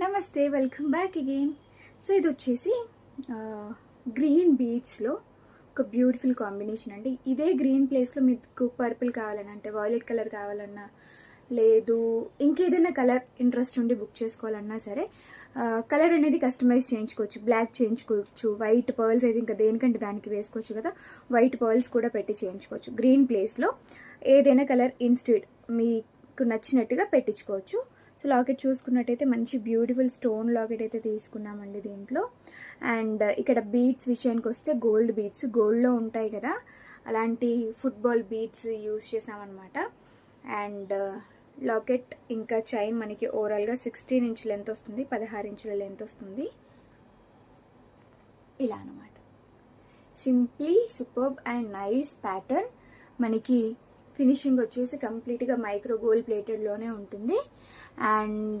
నమస్తే, welcome back again. So ఇది వచ్చేసి గ్రీన్ బీడ్స్లో ఒక బ్యూటిఫుల్ కాంబినేషన్ అండి. ఇదే గ్రీన్ ప్లేస్లో మీకు పర్పుల్ కావాలన్నా, అంటే వాయిలెట్ కలర్ కావాలన్నా, లేదు ఇంకేదైనా కలర్ ఇంట్రెస్ట్ ఉండి బుక్ చేసుకోవాలన్నా సరే కలర్ అనేది కస్టమైజ్ చేయించుకోవచ్చు. బ్లాక్ చేయించుకోవచ్చు, వైట్ పర్ల్స్ అయితే ఇంకా దేనికంటే దానికి వేసుకోవచ్చు కదా, వైట్ పర్ల్స్ కూడా పెట్టి చేయించుకోవచ్చు. గ్రీన్ ప్లేస్లో ఏదైనా కలర్ ఇన్స్టెడ్ మీకు నచ్చినట్టుగా పెట్టించుకోవచ్చు. సో లాకెట్ చూసుకున్నట్టయితే మంచి బ్యూటిఫుల్ స్టోన్ లాకెట్ అయితే తీసుకున్నామండి దీంట్లో. అండ్ ఇక్కడ బీడ్స్ విషయానికి వస్తే గోల్డ్ బీడ్స్, గోల్డ్లో ఉంటాయి కదా అలాంటి ఫుట్బాల్ బీడ్స్ యూజ్ చేసామన్నమాట. అండ్ లాకెట్ ఇంకా చైన్ మనకి ఓవరాల్గా 16 ఇంచ్ లెంత్ వస్తుంది, 16 ఇంచుల లెంత్ వస్తుంది. ఇలా అనమాట. Simply superb and nice pattern. మనకి ఫినిషింగ్ వచ్చేసి కంప్లీట్గా మైక్రో గోల్డ్ ప్లేటెడ్లోనే ఉంటుంది. అండ్